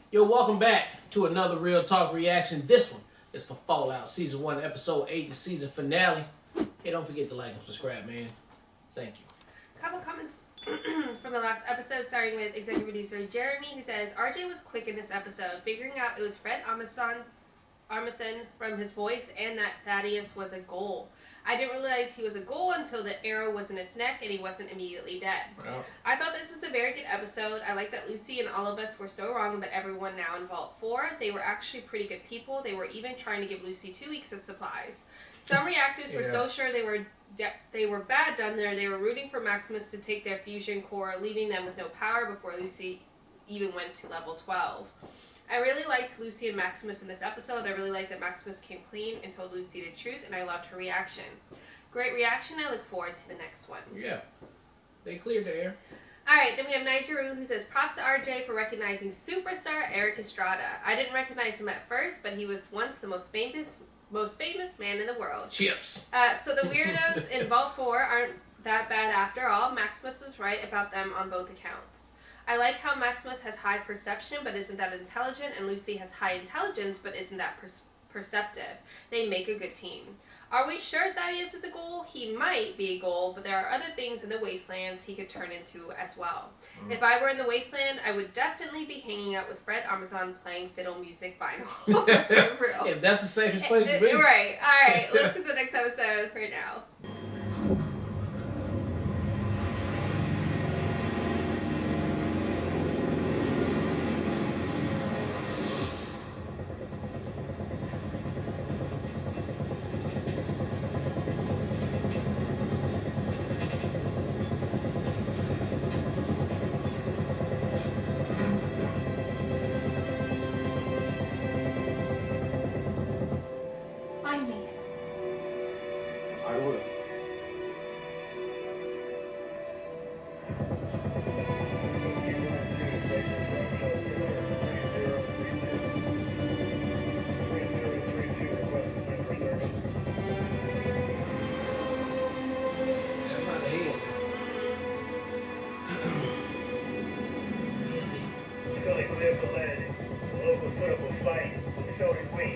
Yo, welcome back to another Real Talk reaction. This one is for Fallout Season 1, Episode 8, the season finale. Hey, don't forget to like and subscribe, man. Thank you. Couple comments from the last episode, starting with executive producer Jeremy, who says, RJ was quick in this episode, figuring out it was Fred Armisen from his voice and that Thaddeus was a ghoul. I didn't realize he was a ghoul until the arrow was in his neck and he wasn't immediately dead. Wow. I thought this was a very good episode. I like that Lucy and all of us were so wrong about everyone now in Vault 4. They were actually pretty good people. They were even trying to give Lucy 2 weeks of supplies. Some reactors were so sure they were bad done there. They were rooting for Maximus to take their fusion core, leaving them with no power before Lucy even went to level 12. I really liked Lucy and Maximus in this episode. I really liked that Maximus came clean and told Lucy the truth, and I loved her reaction. Great reaction. I look forward to the next one. Yeah. They cleared the air. Alright, then we have Nigeru, who says, props to RJ for recognizing superstar Eric Estrada. I didn't recognize him at first, but he was once the most famous man in the world. Chips. So the weirdos in Vault 4 aren't that bad after all. Maximus was right about them on both accounts. I like how Maximus has high perception but isn't that intelligent, and Lucy has high intelligence but isn't that perceptive. They make a good team. Are we sure Thaddeus is a ghoul? He might be a ghoul, but there are other things in the Wastelands he could turn into as well. If I were in the Wasteland, I would definitely be hanging out with Fred Armisen playing fiddle music vinyl. For real. If that's the safest place to be. Right. Alright, let's get to the next episode right now. I will. Scully cleared the landing. The locals put up a fight, so did we.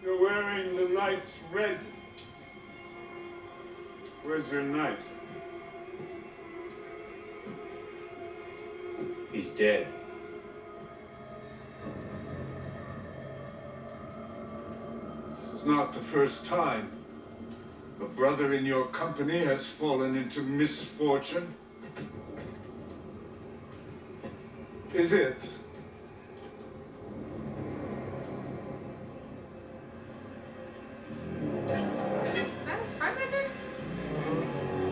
You're wearing the knight's red. Where's your knight? He's dead. This is not the first time a brother in your company has fallen into misfortune. Is it?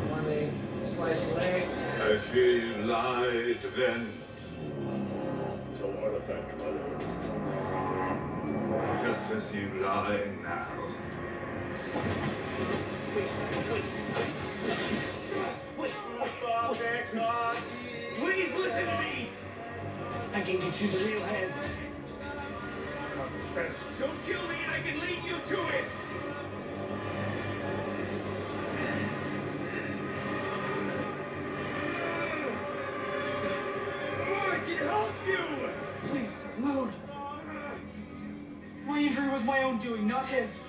One leg, sliced leg. I fear you lied then. No artifact, brother. Just as you lie now. Please listen to me! I can get you the real head. Confess. Don't kill me and I can lead you to it! I can help you! Please, Lord. My injury was my own doing, not his.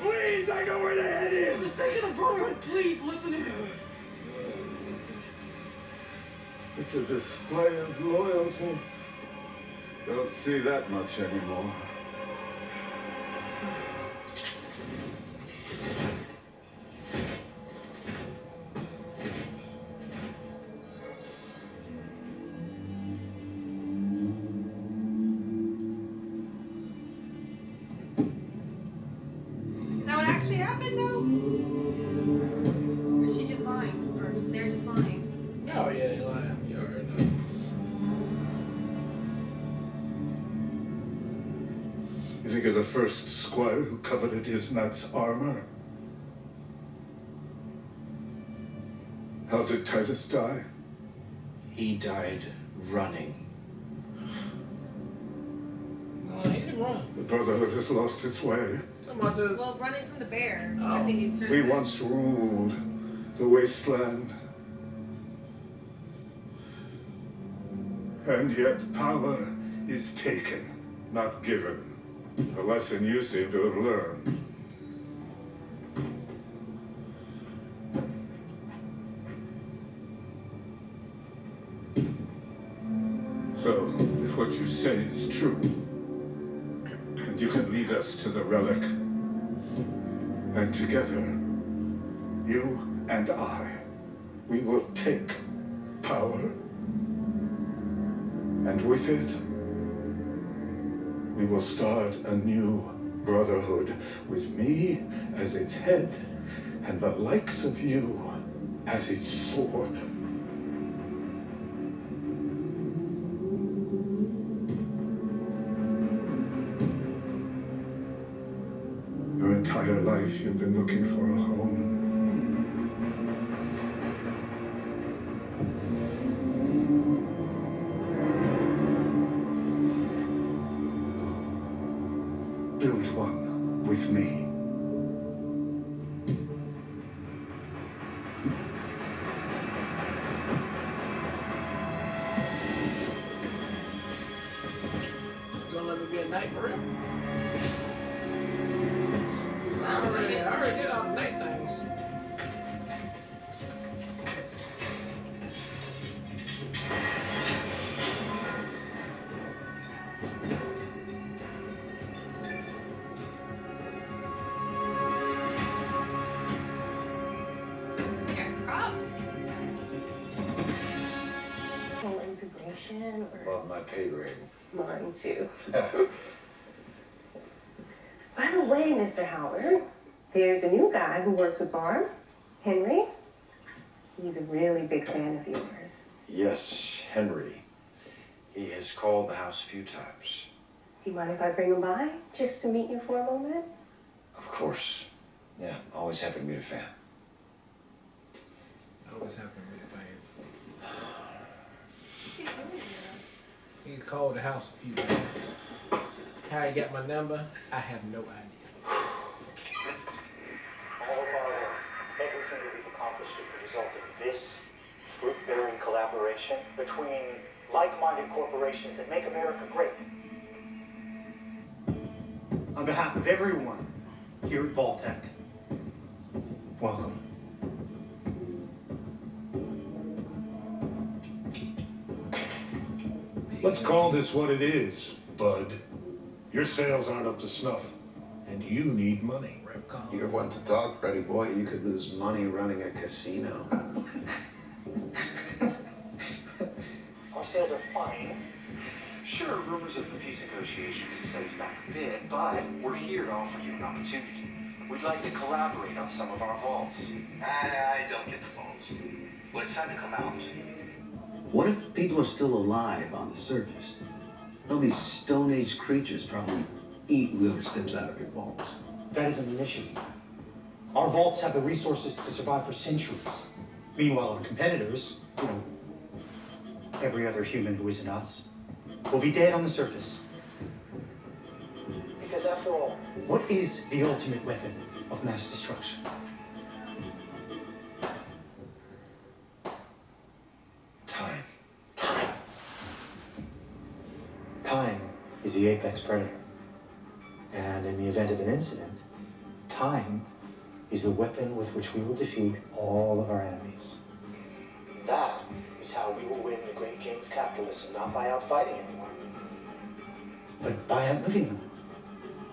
Please I know where the head is! For the sake of the Brotherhood, please listen to me. Such a display of loyalty. Don't see that much anymore. Is that what actually happened, though? Or is she just lying? Or they're just lying? Oh yeah, they lying. You already know. You think you're the first squire who coveted his knight's armor? How did Titus die? He died running. No, he didn't run. The Brotherhood has lost its way. Something about the. Well, running from the bear. Oh. I think he's trying We to once ruled the wasteland. And yet power is taken, not given. A lesson you seem to have learned. So, if what you say is true, and you can lead us to the relic, and together, you and I, we will take power, and with it, we will start a new brotherhood with me as its head and the likes of you as its sword. Your entire life you've been looking for a home. Build one with me. You gonna let me be a knight for real? Sounds like it. I already did all the night things. Yeah, props. Full integration or Above my pay grade. mine too. By the way, Mr. Howard, there's a new guy who works with Barb, Henry. He's a really big fan of yours. Yes, Henry. He has called the house a few times. Do you mind if I bring him by just to meet you for a moment? Of course. Yeah, always happy to meet a fan. Always happy to be a fan. He's called the house a few times. How he got my number, I have no idea. All of our work, everything that we've accomplished is the result of this fruit-bearing collaboration between like-minded corporations that make America great. On behalf of everyone here at Vault-Tec, welcome. Let's call this what it is, bud. Your sales aren't up to snuff, and you need money. You're one to talk, Freddy boy. You could lose money running a casino. Our sales are fine. Sure, rumors of the peace negotiations have set us back a bit, but we're here to offer you an opportunity. We'd like to collaborate on some of our vaults. I don't get the vaults. But it's time to come out. What if people are still alive on the surface? There'll be Stone Age creatures probably eat whoever steps out of your vaults. That isn't an issue. Our vaults have the resources to survive for centuries. Meanwhile, our competitors, every other human who isn't us, will be dead on the surface. Because after all, What is the ultimate weapon of mass destruction? Time. Time is the apex predator. And in the event of an incident, time is the weapon with which we will defeat all of our enemies. That is how we will win the great game of capitalism, not by outfighting anyone, but by outliving them.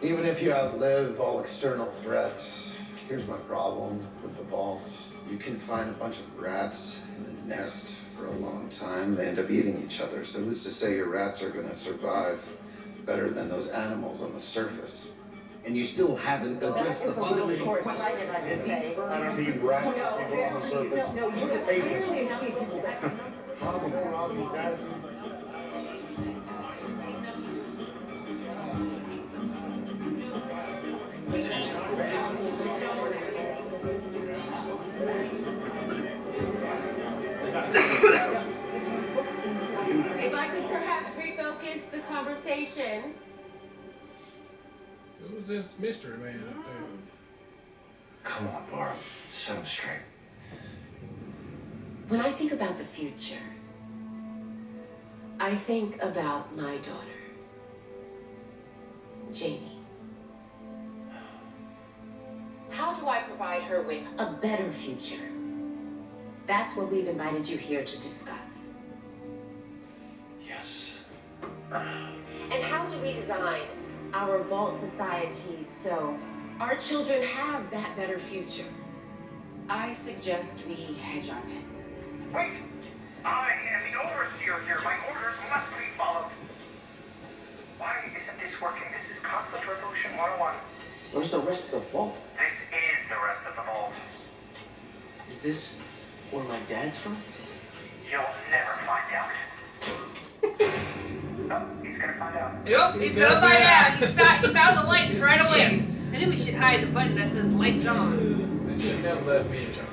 Even if you outlive all external threats, here's my problem with the vaults. You can find a bunch of rats in a nest for a long time. They end up eating each other. So who's to say your rats are going to survive better than those animals on the surface? And you still haven't addressed the fundamental question. I don't need rats and people on the surface. No, you can clearly see people that If I could perhaps refocus the conversation. Who's this mystery man up there? Come on, Barb. Set him straight. When I think about the future, I think about my daughter, Jamie. How do I provide her with a better future? That's what we've invited you here to discuss. Yes. And how do we design our vault society so our children have that better future? I suggest we hedge our bets. Wait! I am the overseer here. My orders must be followed. Why isn't this working? This is conflict resolution 101. Where's the rest of the vault? This is the rest of the vault. Is this where my dad's from? You'll never find out. Oh, he's gonna find out. Yep, he's gonna find out. He found the lights right away. I knew we should hide the button that says lights on. They should never left me in charge.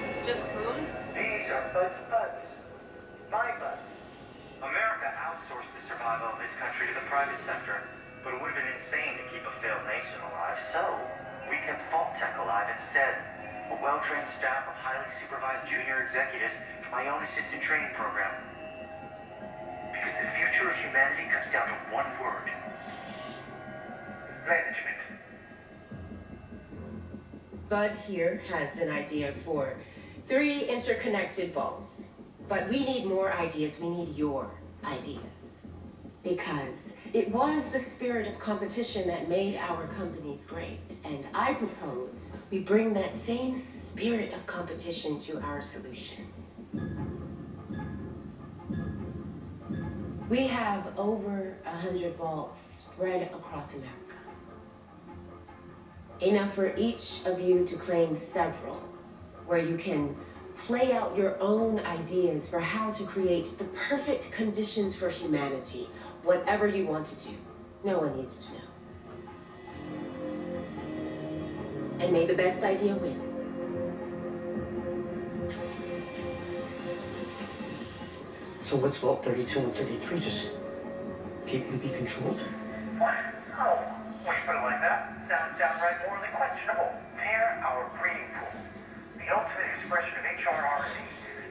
It's just clones? These are Bud's buds. My buds. America outsourced the survival of this country to the private sector, but it would have been insane to keep a failed nation alive, so we kept Vault Tech alive instead. A well-trained staff of highly supervised junior executives for my own assistant training program. Because the future of humanity comes down to one word. Management. Bud here has an idea for 3 interconnected vaults. But we need more ideas. We need your ideas. Because it was the spirit of competition that made our companies great. And I propose we bring that same spirit of competition to our solution. We have over 100 vaults spread across America. Enough for each of you to claim several, where you can play out your own ideas for how to create the perfect conditions for humanity, whatever you want to do. No one needs to know. And may the best idea win. So what's Vault 32 and 33? Just people to be controlled? What? Oh, when you put it like that, sounds downright morally questionable. They're our breeding pool. The ultimate expression of HRR&D,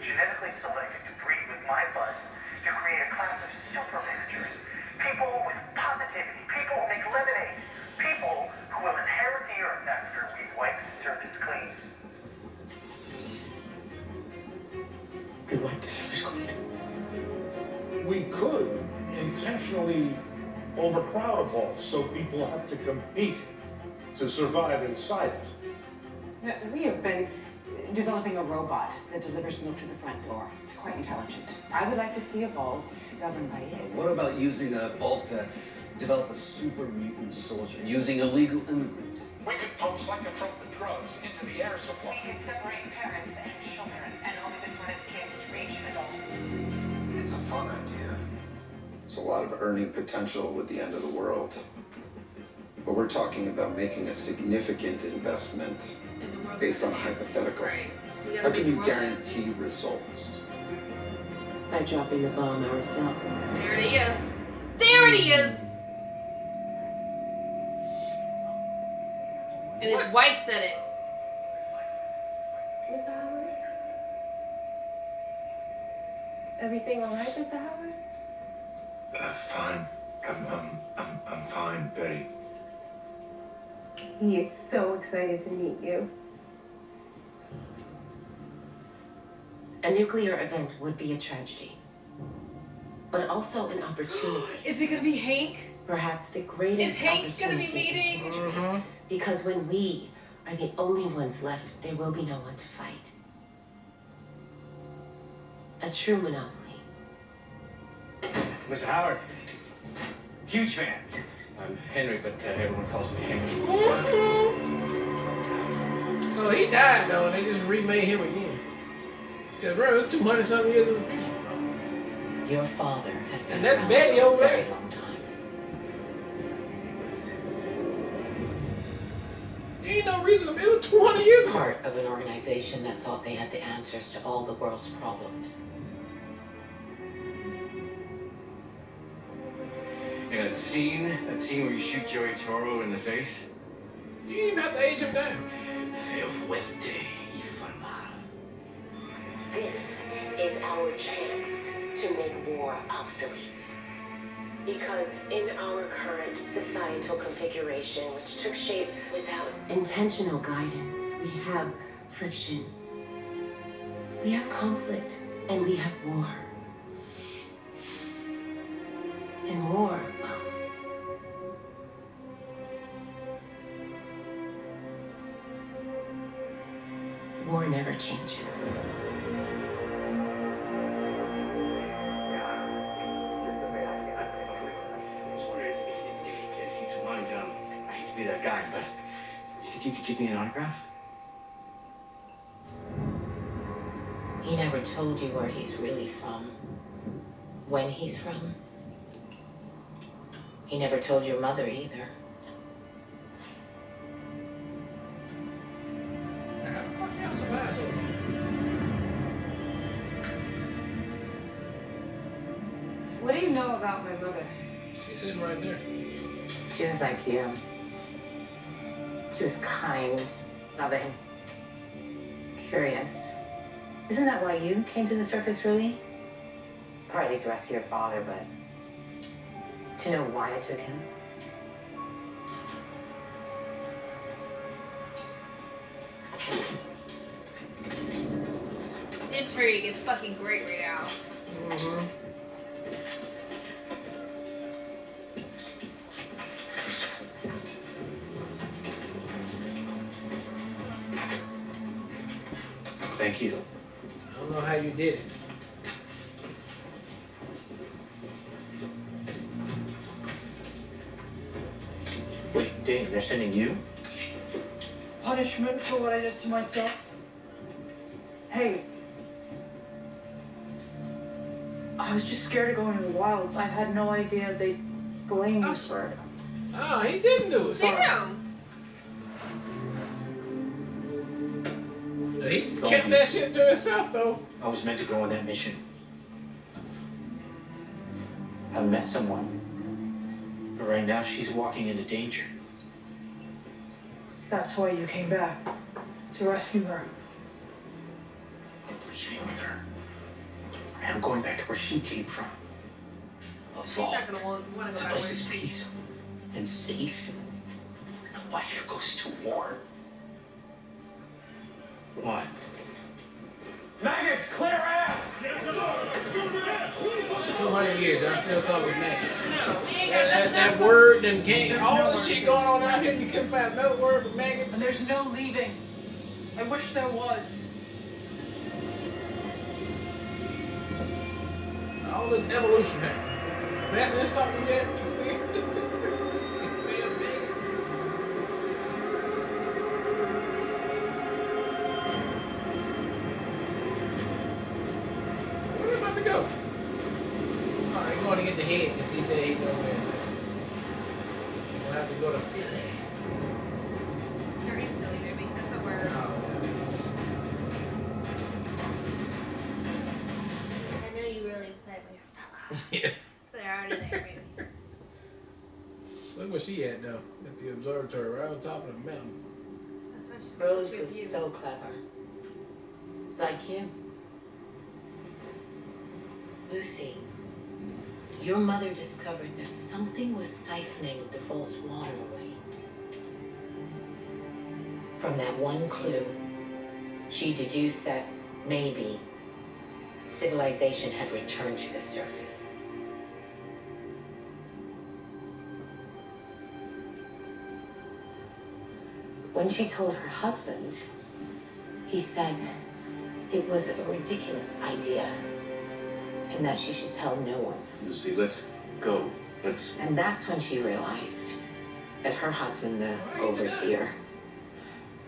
genetically selected to breed with my buds to create a class of super managers. People with positivity, people who make lemonade, people who will inherit the earth after we've wiped the surface clean. We wipe the surface clean. We could intentionally overcrowd a vault so people have to compete to survive inside it. We have been developing a robot that delivers milk to the front door. It's quite intelligent. I would like to see a vault governed by it. What about using a vault to develop a super mutant soldier using illegal immigrants? We could pump psychotropic drugs into the air supply. We can separate parents and children, and only this one as kids reach adulthood. It's a fun idea. There's a lot of earning potential with the end of the world. But we're talking about making a significant investment based on a hypothetical. Right. How can you guarantee results? By dropping the bomb ourselves. There it is. There it is. And his wife said it. Miss Howard? Everything all right, Mr. Howard? Fine. I'm fine, Betty. He is so excited to meet you. A nuclear event would be a tragedy, but also an opportunity. Is it gonna be Hank? Perhaps the greatest Is Hank gonna be opportunity in meeting? history. Because when we are the only ones left, there will be no one to fight. A true monopoly. Mr. Howard, huge fan. I'm Henry, but everyone calls me Hank. So he died though, and they just remade him again. Cause bro, it's 200-something years in the future. Your father has been And that's around Betty for over a very there. long time. There ain't no reason. It was 200 years ago. Part of an organization that thought they had the answers to all the world's problems. Yeah, that scene where you shoot Joey Toro in the face. You didn't even have to age him down. Feo fuerte y formal. This is our chance to make war obsolete. Because in our current societal configuration, which took shape without intentional guidance, we have friction, we have conflict, and we have war. And war, well, war never changes. If you don't mind, I hate to be that guy, but you think you could give me an autograph? He never told you where he's really from, when he's from. He never told your mother either. How the fuck y'all survive so long? What do you know about my mother? She's sitting right there. She was like you. She was kind, loving, curious. Isn't that why you came to the surface, really? Partly to rescue your father, but to know why it took him. Intrigue is fucking great right now. Thank you. I don't know how you did it. Wait, Dave, they're sending you? Punishment for what I did to myself? Hey. I was just scared of going to the wilds. I had no idea they'd blame me for it. Oh, he didn't do it. Damn. He kept that shit to himself though. I was meant to go on that mission. I met someone. But right now she's walking into danger. That's why you came back. To rescue her. I'm leaving with her. I'm going back to where she came from. A She's vault. not gonna want to go It's a back place where that's she's. peaceful and safe. Nobody here goes to war. What? Maggots, clear out! 200 years, I still call it maggots. No, we ain't got nothing That else. word done came. All this shit going on out here, you couldn't find another word but maggots. And there's no leaving. I wish there was. All this evolution happened. That's something yet still. Damn maggots. Where they about to go? Oh, they're going to get the head because he said he knows where it's at. We'll have to go to Philly. They're in Philly, baby. That's a word. Oh, I know you really excited when you're fella. yeah. They're already there, baby. Look where she at though. At the observatory, right on top of the mountain. That's why she's Rose such a was beauty. so clever. Like you. Lucy, your mother discovered that something was siphoning the vault's water away. From that one clue, she deduced that maybe civilization had returned to the surface. When she told her husband, he said it was a ridiculous idea and that she should tell no one. Lucy, let's go. Let's... And that's when she realized that her husband, the overseer,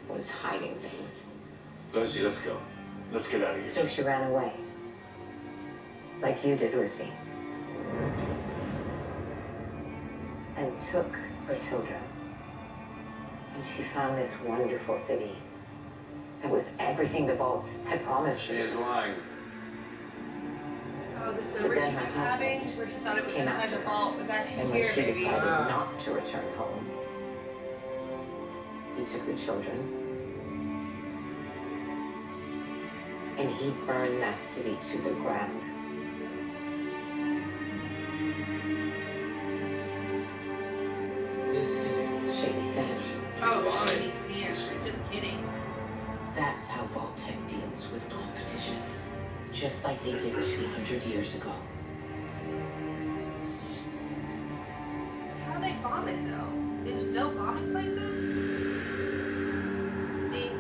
was hiding things. Lucy, let's go. Let's get out of here. So she ran away. Like you did, Lucy. And took her children. And she found this wonderful city that was everything the vaults had promised her. She is lying. Oh, this But memory then she her keeps husband having, where she thought it was came inside after the her. vault, was actually And when here, she baby. decided not to return home, he took the children and he burned that city to the ground. This Shady Sands. Oh, Shady Sands. Just kidding. That's how Vault-Tec deals with competition. Just like they did 200 years ago. How they bomb it, though? They're still bombing places? See?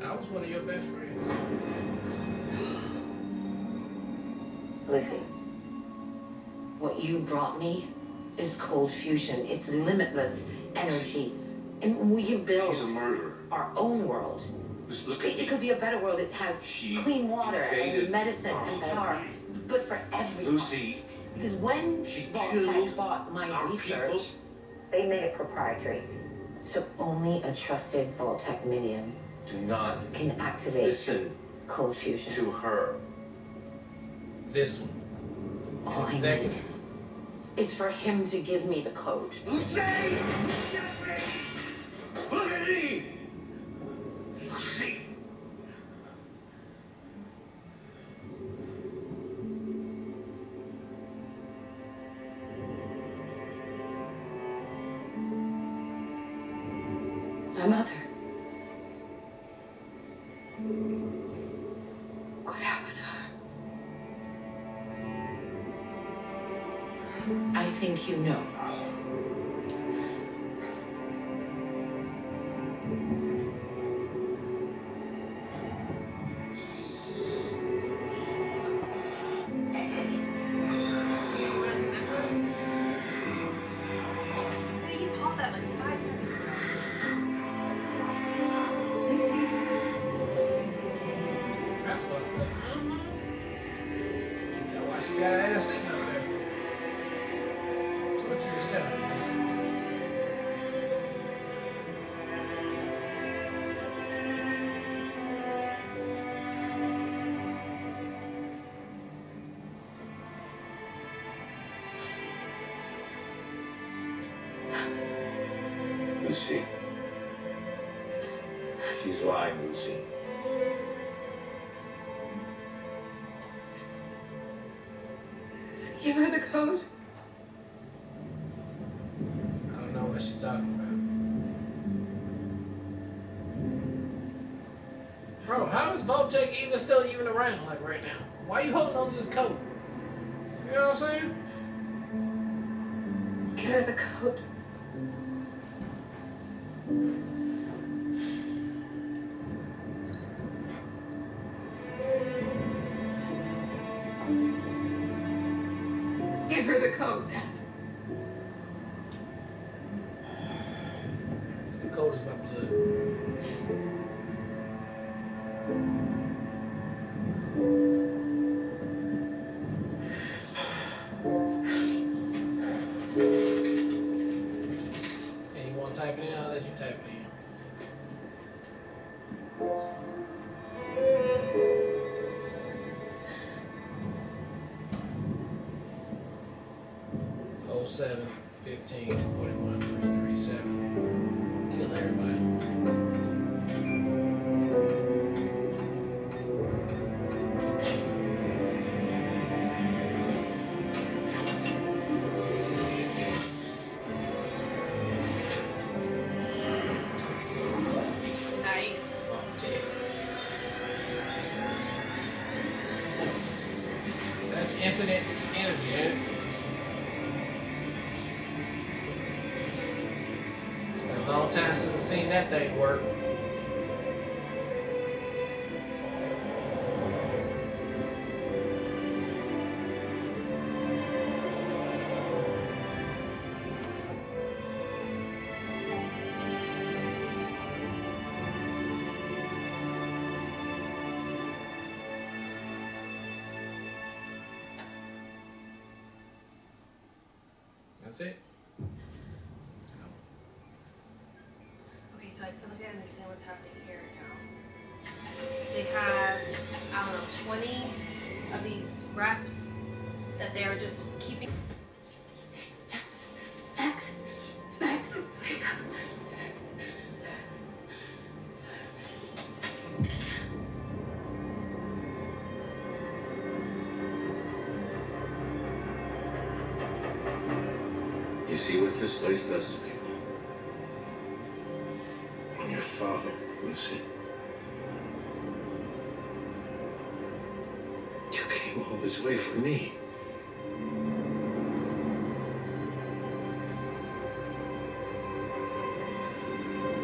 I was one of your best friends. Lucy, what you brought me is cold fusion. It's limitless energy. And we can build She's a murderer. our own world. Just look at It me. could be a better world. It has clean water invaded and medicine our and home. power. But for everyone. Lucy, Because when Vault-Tec killed bought my our research, people. they made it proprietary. So only a trusted Vault-Tec minion do not can activate listen cold fusion. to her. This one. All I need Executive. is for him to give me the code. Lucy! Look at me! Lucy! My mother. What happened to her? I think you know. Hey, you called that like 5 seconds ago. That's fucked up. That's why she got her ass sitting up there. Torture yourself. Lucy. She's lying, Lucy. Just give her the code. I don't know what she's talking about. Bro, how is Vault-Tec still around like right now? Why are you holding on to this coat? You know what I'm saying? Give her the code. Give her the code, Dad. The code is my blood. Hey, you want to type it in? I'll let you type it in. Oh, 07, 15. 15, 41, 337. Kill everybody. Nice. That's infinite energy, eh? It's been a long time since I've seen that thing work. That's it. Okay, so I feel like I understand what's happening here now. They have, I don't know, 20 of these reps that they're just keeping. Max, wake up. You see what this place does to people? And your father, Lucy. You came all this way for me.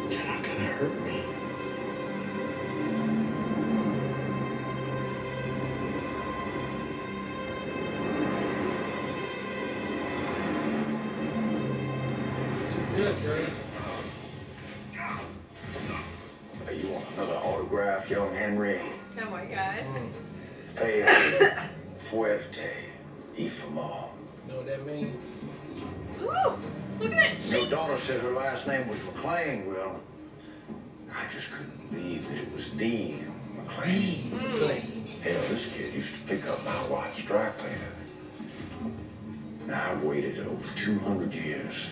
You're not gonna hurt me. Good, girl. Hey, you want another autograph, young Henry? Oh my god. Feo, fuerte, y famo. Know what that means? Ooh, look at that Your cheek. daughter said her last name was McLean. Well, I just couldn't believe that it was Dean McLean. Hell, this kid used to pick up my wife's dry cleaner. And I've waited over 200 years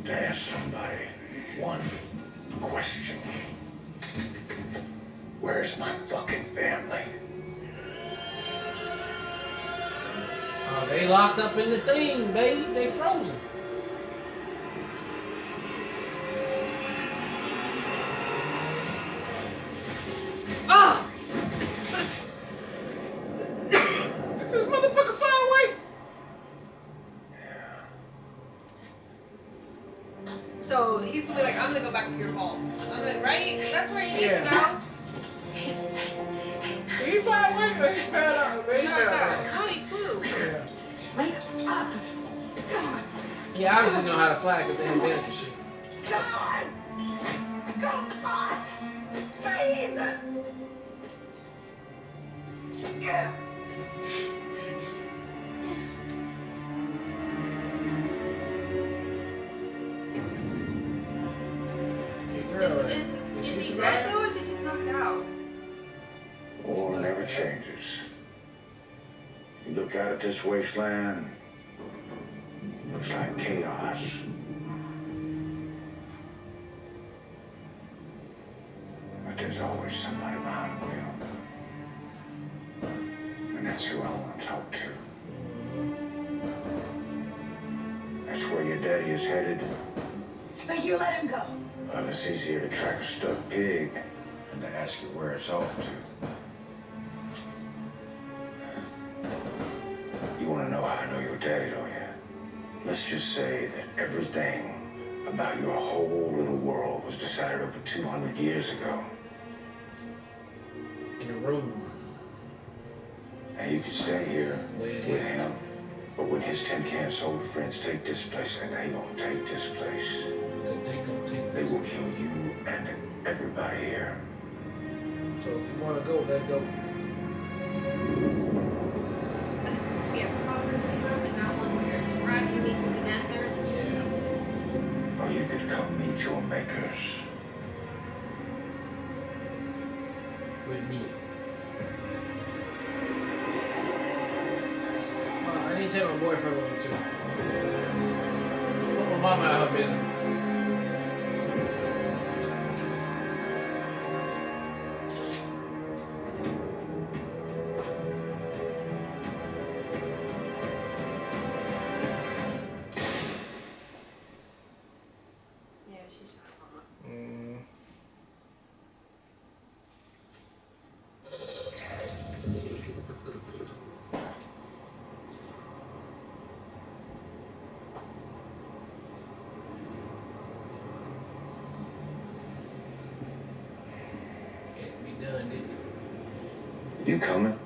to ask somebody one question. Where's my fucking family? Oh, they locked up in the thing, babe. They frozen. Oh! Get this motherfucker far away. So he's gonna be like, I'm gonna go back to your vault. I'm like, right? That's where he needs to go. He far away, but he fell out. He No, fell out. no, he flew. Yeah. Wake up. Come on. He obviously know how to fly because they invented the shit. Come on. Come on. Please. Is he dead though, or is he just knocked out? War never changes. You look out at this wasteland, looks like chaos. But there's always somebody behind the wheel. And that's who I want to talk to. That's where your daddy is headed. But you let him go. Well, it's easier to track a stuck pig than to ask you where it's off to. You want to know how I know your daddy, don't you? Let's just say that everything about your whole little world was decided over 200 years ago. In a room. And you could stay here with him, but when his tin can soul friends take this place, and they gonna take this place, they will kill you and everybody here. So if you want to go, then go. But this is to be a proper team up and not one where you're dragging me through the desert. Or you could come meet your makers. With me. I need to tell my boyfriend one too. mama out her business. Yeah, she's not mama. Can't be done, did it? You coming? How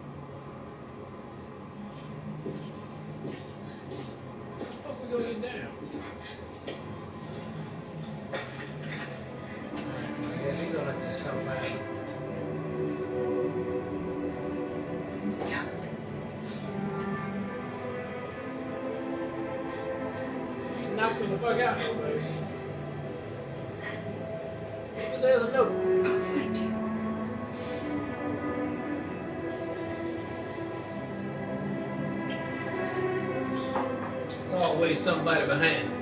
the fuck we gonna get down? I guess he gonna just come find me. He knocked me the fuck out, though, baby. Give his ass a note. It's always somebody behind you.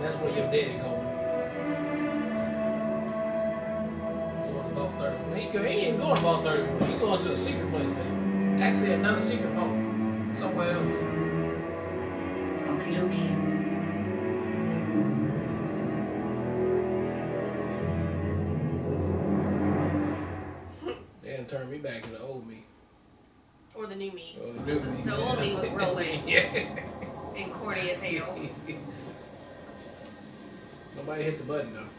That's where your daddy going. You want to vault 31? He ain't going to vault 31. He going to the secret place, man. Actually, another secret vault. Somewhere else. Okie dokie. They done turned me back into old me. Or the new me. Or the new me. The old me was rolling. Yeah. And corny as hell. Nobody hit the button, though.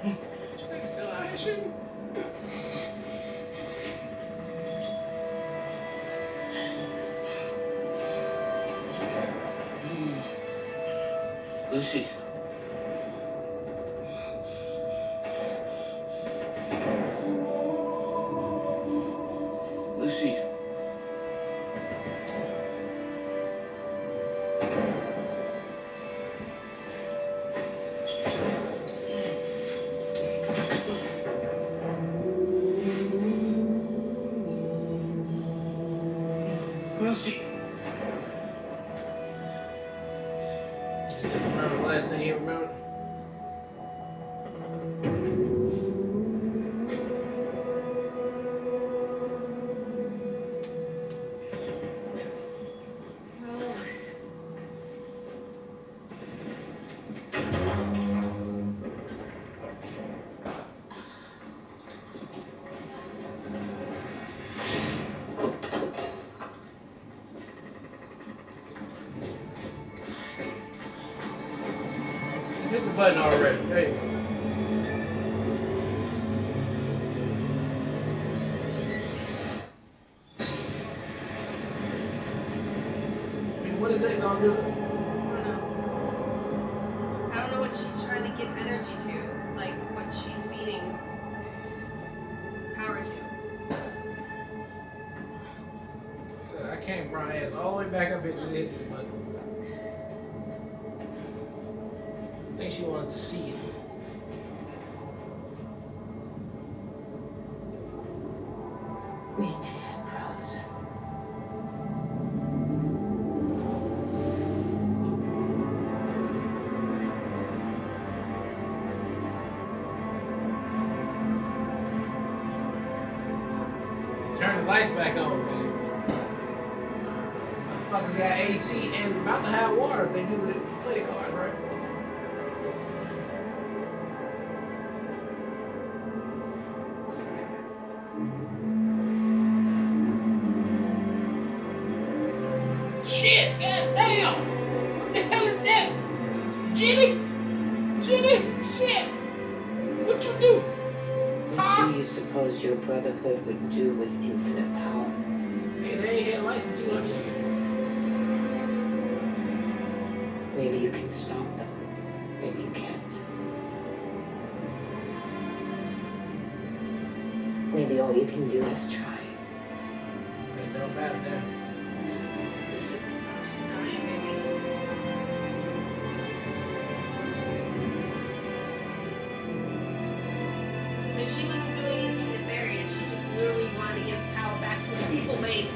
Nigga still out here shooting? Lucy. Lucy. Lucy. You just remember the last thing you remembered? Hit the button already. There you go. I mean, what is that gonna do? I don't know what she's trying to give energy to. Like, what she's feeding power to. I can't bring my ass all the way back up here to hit this button. I think she wanted to see it. We did it, Rose. Turn the lights back on, baby. Motherfuckers got AC and about to have water if they do play the cards right. Shit, goddamn! What the hell is that? Jenny? Shit! What you do? What do you suppose your brotherhood would do with infinite power? Hey, they ain't had lights in 200 years. Maybe you can stop them. Maybe you can't. Maybe all you can do is try. Ain't no matter now. She's dying, baby. So she wasn't doing anything nefarious. She just literally wanted to give little late.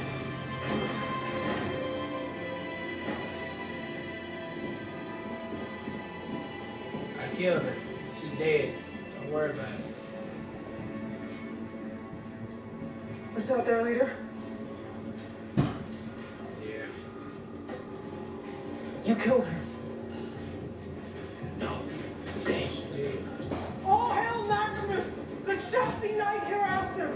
I killed her. She's dead. Don't worry about it. Is that their leader? Yeah. You killed her. No, they. All hail Maximus! Let shaft be night hereafter!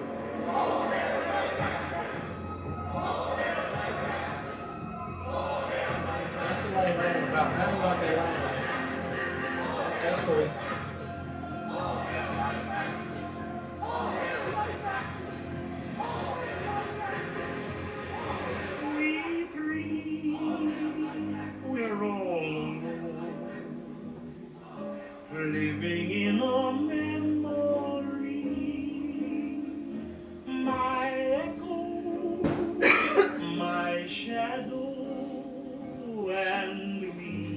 That's the life I am about. I am about that life. That's cool. We three, we're all living in a memory. My echo, my shadow, and me.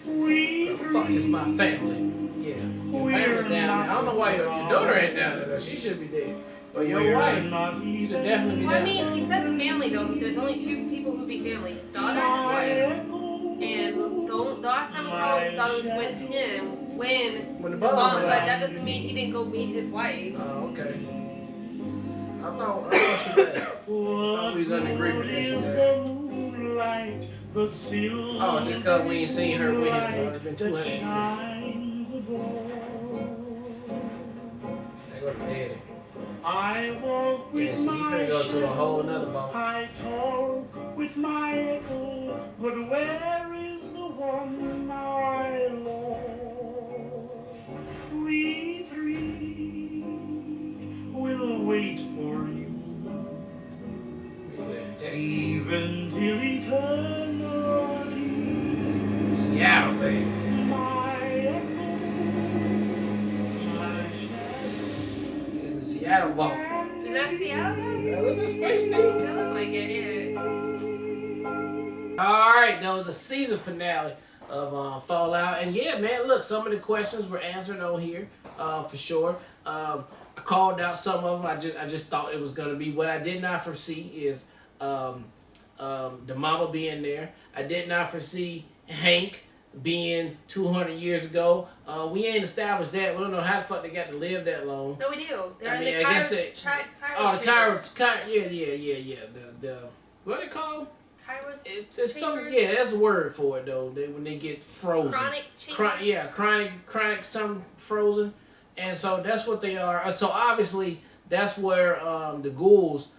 The fuck is my family? Yeah. Your family down there. I don't know why your daughter ain't down there. She should be dead. But your wife should definitely be Well, I down mean, there. he says family though. There's only two people who be family: his daughter and his wife. And the last time we saw his daughter was with him when the the bomb bomb, went but off. that doesn't mean he didn't go meet his wife. Oh, okay. I thought she did. I thought we was in agreement that she did. Oh, just because we ain't seen her with him, bro. It's been 200 years. They go to daddy. I walk with Yeah, so you finna go to a whole nother boat. I talk with my echo, but where is the one I love? We three will wait for you, even till eternity. Seattle, baby. My echo, my In the Seattle vault. Is that Seattle? Yeah, look at the space They needle. look like it, yeah. All right, that was the season finale of Fallout, and yeah, man, look, some of the questions were answered on here, for sure. I called out some of them. I just thought it was gonna be. What I did not foresee is the mama being there. I did not foresee Hank being 200 years ago. We ain't established that. We don't know how the fuck they got to live that long. No, we do. They're I in mean, the I guess Cairo. the Cairo, yeah. The what they call? Cairo. It's some, yeah, that's a word for it though. When they get frozen. Chronic chambers? Chronic some frozen, and so that's what they are. So obviously that's where the ghouls.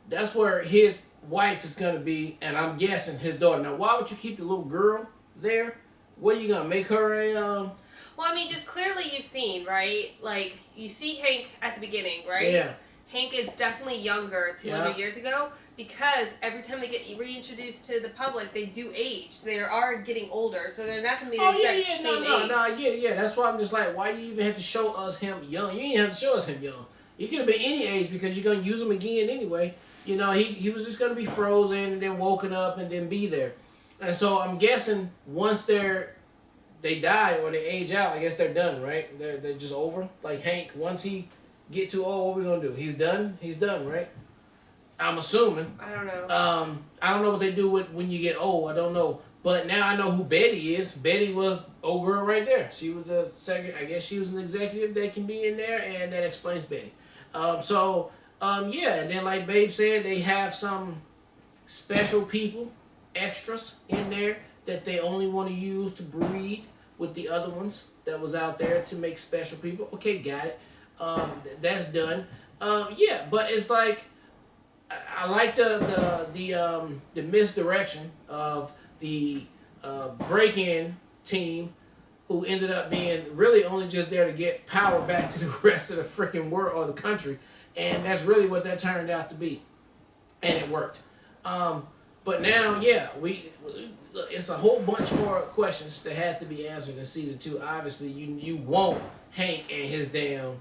That's where his wife is gonna be, and I'm guessing his daughter. Now, why would you keep the little girl there? What are you gonna make her a? Well, I mean, just clearly you've seen, right? Like, you see Hank at the beginning, right? Yeah. Hank is definitely younger 200 years ago because every time they get reintroduced to the public, they do age. They are getting older, so they're not going to be the exact same age. Yeah. That's why I'm just like, why you even have to show us him young? You ain't have to show us him young. You could have been any age because you're gonna use him again anyway. You know, he was just gonna be frozen and then woken up and then be there. And so I'm guessing once they die or they age out, I guess they're done, right? They're just over. Like Hank, once he get too old, what we gonna do? He's done, right? I'm assuming. I don't know. I don't know what they do with when you get old. I don't know. But now I know who Betty is. Betty was old girl right there. She was a second. I guess she was an executive that can be in there, and that explains Betty. Yeah, and then like Babe said, they have some special people, extras in there that they only want to use to breed with the other ones that was out there to make special people. Okay, got it. That's done. Yeah, but it's like I like the misdirection of the break-in team who ended up being really only just there to get power back to the rest of the freaking world or the country, and that's really what that turned out to be, and it worked. But now, yeah, it's a whole bunch more questions that had to be answered in season 2. Obviously, you want Hank and his damn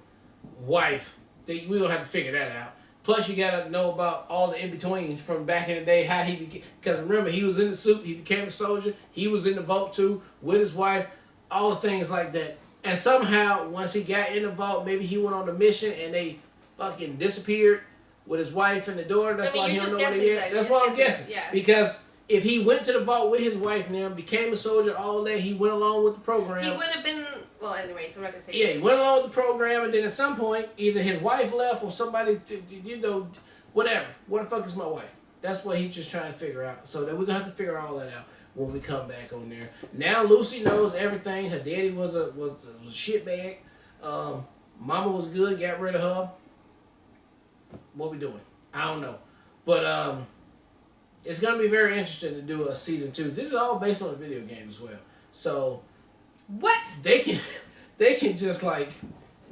wife. We don't have to figure that out. Plus, you gotta know about all the in-betweens from back in the day, how he became. Because remember, he was in the suit, he became a soldier, he was in the vault too, with his wife, all the things like that. And somehow, once he got in the vault, maybe he went on a mission and they fucking disappeared with his wife and the daughter. That's why he don't know where they at. That's what I'm guessing. Yeah. Because if he went to the vault with his wife and them, became a soldier, all that, he went along with the program. He would have been, well, anyways, I'm not going to say Yeah, he went along with the program, and then at some point, either his wife left or somebody, whatever. Where the fuck is my wife? That's what he's just trying to figure out. So that we're going to have to figure all that out when we come back on there. Now Lucy knows everything. Her daddy was a shitbag. Mama was good, got rid of her. What we doing? I don't know. But it's going to be very interesting to do a season 2. This is all based on a video game as well. So what? They can just like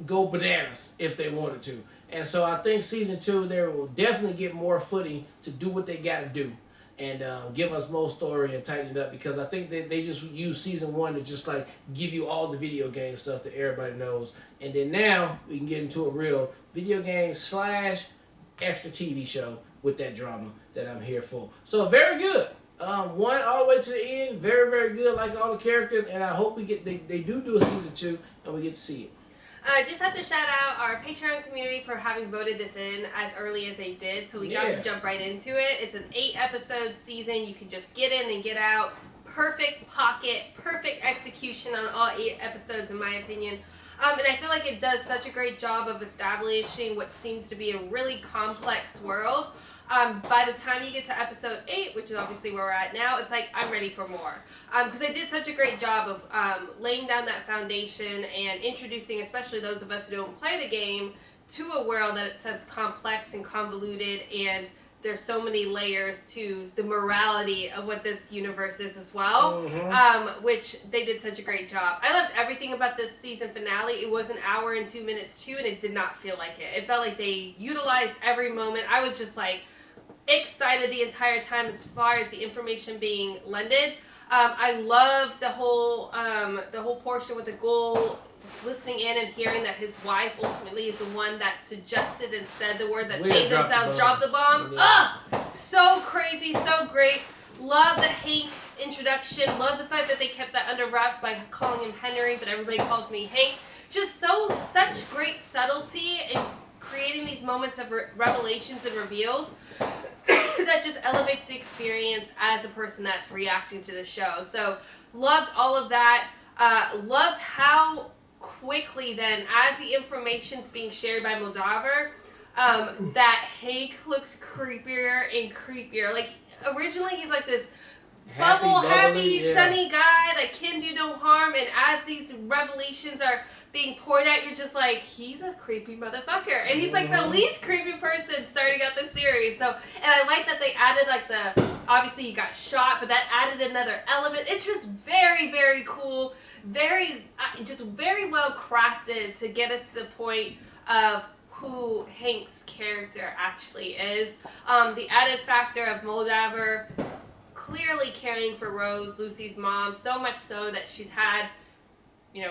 go bananas if they wanted to. And so I think season 2, they will definitely get more footing to do what they got to do and give us more story and tighten it up, because I think they just use season 1 to just like give you all the video game stuff that everybody knows. And then now we can get into a real video game / extra TV show with that drama that I'm here for. So very good. 1 all the way to the end. Very, very good. Like all the characters. And I hope we get they do a season 2 and we get to see it. I just have to shout out our Patreon community for having voted this in as early as they did, so we got to jump right into it. It's an 8-episode season. You can just get in and get out. Perfect pocket, perfect execution on all 8 episodes, in my opinion. And I feel like it does such a great job of establishing what seems to be a really complex world. By the time you get to episode 8, which is obviously where we're at now, it's like, I'm ready for more. Because they did such a great job of laying down that foundation and introducing, especially those of us who don't play the game, to a world that it's as complex and convoluted, and there's so many layers to the morality of what this universe is as well, which they did such a great job. I loved everything about this season finale. It was an hour and 2 minutes too, and it did not feel like it. It felt like they utilized every moment. I was just like excited the entire time as far as the information being lended. I love the whole portion with the Ghoul listening in and hearing that his wife ultimately is the one that suggested and said the word that made themselves drop the bomb. Ugh! So crazy, so great. Love the Hank introduction. Love the fact that they kept that under wraps by calling him Henry, but everybody calls me Hank. Just such great subtlety in creating these moments of revelations and reveals that just elevates the experience as a person that's reacting to the show. So loved all of that. Loved how quickly then, as the information's being shared by Moldaver, that Hank looks creepier and creepier. Like, originally he's like this happy, sunny guy that can do no harm, and as these revelations are being poured out, you're just like, he's a creepy motherfucker. And he's like the least creepy person starting out the series. So, and I like that they added like obviously he got shot, but that added another element. It's just very, very cool. Just very well crafted to get us to the point of who Hank's character actually is. The added factor of Moldaver clearly caring for Rose, Lucy's mom, so much so that she's had,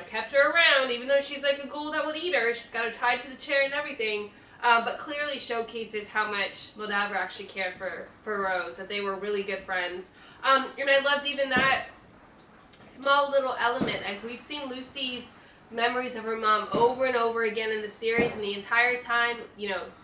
kept her around, even though she's like a ghoul that would eat her. She's got her tied to the chair and everything. But clearly showcases how much Moldaver actually cared for Rose, that they were really good friends. And I loved even that small little element. Like, we've seen Lucy's memories of her mom over and over again in the series, and the entire time,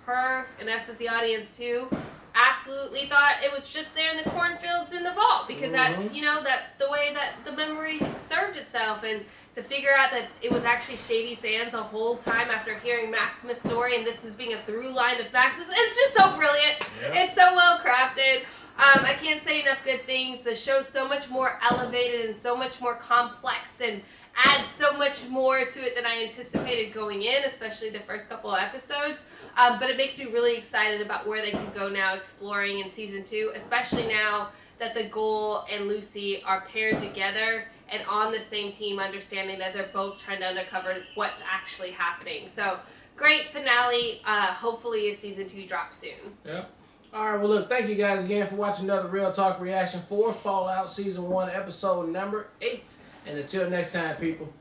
her and us as the audience too, absolutely thought it was just there in the cornfields in the vault, because that's the way that the memory served itself. And to figure out that it was actually Shady Sands a whole time after hearing Maximus' story, and this is being a through line of Maximus, it's just so brilliant. It's so well crafted. I can't say enough good things. The show's so much more elevated and so much more complex, and adds so much more to it than I anticipated going in, especially the first couple of episodes. But it makes me really excited about where they can go now exploring in season 2, especially now that the Ghoul and Lucy are paired together and on the same team, understanding that they're both trying to uncover what's actually happening. So, great finale. Hopefully a season 2 drops soon. Yeah. All right, well, look, thank you guys again for watching another Real Talk reaction for Fallout Season 1, episode number 8. And until next time, people,